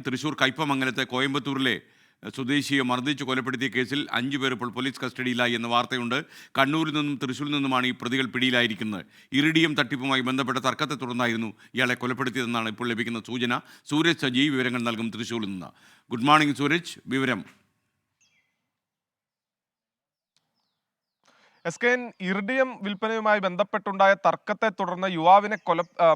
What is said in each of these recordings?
തൃശൂർ കയ്പമംഗലത്തെ കോയമ്പത്തൂരിലെ സ്വദേശിയെ മർദ്ദിച്ച് കൊലപ്പെടുത്തിയ കേസിൽ 5 പേർ ഇപ്പോൾ പോലീസ് കസ്റ്റഡിയിലായി എന്ന വാർത്തയുണ്ട്. കണ്ണൂരിൽ നിന്നും തൃശൂരിൽ നിന്നുമാണ് ഈ പ്രതികൾ പിടിയിലായിരിക്കുന്നത്. ഇറിഡിയം തട്ടിപ്പുമായി ബന്ധപ്പെട്ട തർക്കത്തെ തുടർന്നായിരുന്നു ഇയാളെ കൊലപ്പെടുത്തിയതെന്നാണ് ഇപ്പോൾ ലഭിക്കുന്ന സൂചന. സൂരജ് സജി വിവരങ്ങൾ നൽകും തൃശൂരിൽ നിന്ന്. ഗുഡ് മോർണിംഗ് സൂരജ്, വിവരം. എസ്കെൻ, ഇറിഡിയം വിൽപ്പനയുമായി ബന്ധപ്പെട്ടുണ്ടായ തർക്കത്തെ തുടർന്ന് യുവാവിനെ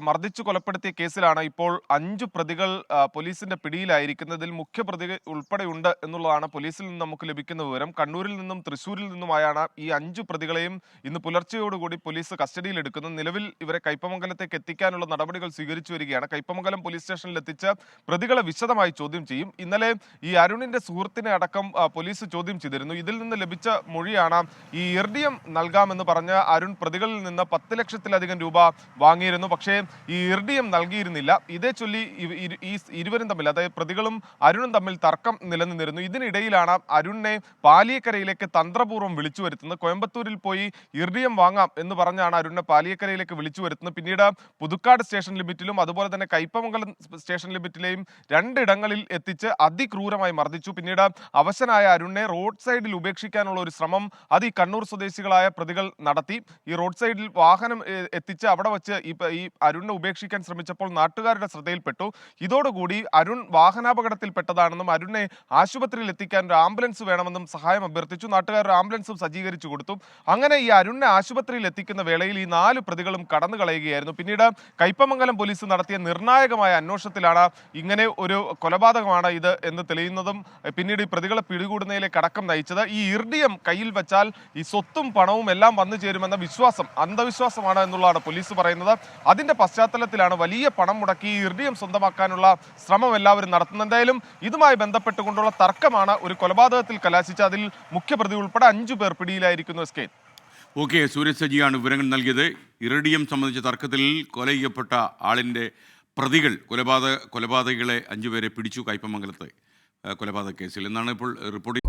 മർദ്ദിച്ചു കൊലപ്പെടുത്തിയ കേസിലാണ് ഇപ്പോൾ 5 പ്രതികൾ പോലീസിന്റെ പിടിയിലായിരിക്കുന്നതിൽ മുഖ്യപ്രതി ഉൾപ്പെടെയുണ്ട് എന്നുള്ളതാണ് പോലീസിൽ നിന്ന് നമുക്ക് ലഭിക്കുന്ന വിവരം. കണ്ണൂരിൽ നിന്നും തൃശ്ശൂരിൽ നിന്നുമായാണ് ഈ 5 പ്രതികളെയും ഇന്ന് പുലർച്ചെയോടുകൂടി പോലീസ് കസ്റ്റഡിയിലെടുക്കുന്നത്. നിലവിൽ ഇവരെ കയ്പമംഗലത്തേക്ക് എത്തിക്കാനുള്ള നടപടികൾ സ്വീകരിച്ചു വരികയാണ്. കയ്പമംഗലം പോലീസ് സ്റ്റേഷനിൽ എത്തിച്ച് പ്രതികളെ വിശദമായി ചോദ്യം ചെയ്യും. ഇന്നലെ ഈ അരുണിന്റെ സുഹൃത്തിനെ അടക്കം പോലീസ് ചോദ്യം ചെയ്തിരുന്നു. ഇതിൽ നിന്ന് ലഭിച്ച മൊഴിയാണ് ഈ ഇറിഡിയം നൽകാമെന്ന് പറഞ്ഞ് അരുൺ പ്രതികളിൽ നിന്ന് 10 ലക്ഷത്തിലധികം രൂപ വാങ്ങിയിരുന്നു. പക്ഷേ ഈ ഇറിഡിയം നൽകിയിരുന്നില്ല. ഇതേ ചൊല്ലി ഈ ഇരുവരും തമ്മിൽ, അതായത് പ്രതികളും അരുണും തമ്മിൽ തർക്കം നിലനിന്നിരുന്നു. ഇതിനിടയിലാണ് അരുണിനെ പാലിയക്കരയിലേക്ക് തന്ത്രപൂർവ്വം വിളിച്ചു വരുത്തുന്നത്. കോയമ്പത്തൂരിൽ പോയി ഇറിഡിയം വാങ്ങാം എന്ന് പറഞ്ഞാണ് അരുണിനെ പാലിയക്കരയിലേക്ക് വിളിച്ചു വരുത്തുന്നത്. പിന്നീട് പുതുക്കാട് സ്റ്റേഷൻ ലിമിറ്റിലും അതുപോലെ തന്നെ കയ്പമംഗലം സ്റ്റേഷൻ ലിമിറ്റിലെയും 2 ഇടങ്ങളിൽ എത്തിച്ച് അതിക്രൂരമായി മർദ്ദിച്ചു. പിന്നീട് അവശനായ അരുണിനെ റോഡ് സൈഡിൽ ഉപേക്ഷിക്കാനുള്ള ഒരു ശ്രമം അത് ഈ കണ്ണൂർ സ്വദേശികളായ പ്രതികൾ നടത്തി. ഈ റോഡ് സൈഡിൽ വാഹനം എത്തിച്ച് അവിടെ വെച്ച് ഈ അരുണിനെ ഉപേക്ഷിക്കാൻ ശ്രമിച്ചപ്പോൾ നാട്ടുകാരുടെ ശ്രദ്ധയിൽപ്പെട്ടു. ഇതോടുകൂടി അരുൺ വാഹനാപകടത്തിൽപ്പെട്ടതാണെന്നും അരുണിനെ ആശുപത്രിയിൽ എത്തിക്കാൻ ഒരു ആംബുലൻസ് വേണമെന്നും സഹായം അഭ്യർത്ഥിച്ചു. നാട്ടുകാർ ഒരു ആംബുലൻസും സജ്ജീകരിച്ചു കൊടുത്തു. അങ്ങനെ ഈ അരുണിനെ ആശുപത്രിയിൽ എത്തിക്കുന്ന വേളയിൽ ഈ 4 പ്രതികളും കടന്നു കളയുകയായിരുന്നു. പിന്നീട് കയ്പമംഗലം പോലീസ് നടത്തിയ നിർണായകമായ അന്വേഷണത്തിലാണ് ഇങ്ങനെ ഒരു കൊലപാതകമാണ് ഇത് എന്ന് തെളിയുന്നതും പിന്നീട് ഈ പ്രതികളെ പിടികൂടുന്നതിലേക്ക് അടക്കം നയിച്ചത്. ഈ ഇറിഡിയം കയ്യിൽ വെച്ചാൽ ഈ സ്വത്തും പണവും എല്ലാം വന്നു ചേരുമെന്ന വിശ്വാസം അന്ധവിശ്വാസമാണ് എന്നുള്ളതാണ് പോലീസ് പറയുന്നത്. അതിന്റെ പശ്ചാത്തലത്തിലാണ് വലിയ പണം മുടക്കി ഇറിഡിയം സ്വന്തമാക്കാനുള്ള ശ്രമം എല്ലാവരും നടത്തുന്നത്. എന്തായാലും ഇതുമായി ബന്ധപ്പെട്ടുകൊണ്ടുള്ള തർക്കമാണ് ഒരു കൊലപാതകത്തിൽ കലാശിച്ച. അതിൽ മുഖ്യപ്രതി ഉൾപ്പെടെ 5 പേർ പിടിയിലായിരിക്കുന്നു. എസ്കേൻ. ഓക്കെ, സൂരജ് സജിയാണ് വിവരങ്ങൾ നൽകിയത്. ഇറിഡിയം സംബന്ധിച്ച തർക്കത്തിൽ കൊല ചെയ്യപ്പെട്ട ആളിൻ്റെ പ്രതികൾ കൊലപാതകികളെ 5 പേരെ പിടിച്ചു കയ്പമംഗലത്തെ കൊലപാതക കേസിൽ എന്നാണ് ഇപ്പോൾ റിപ്പോർട്ട്.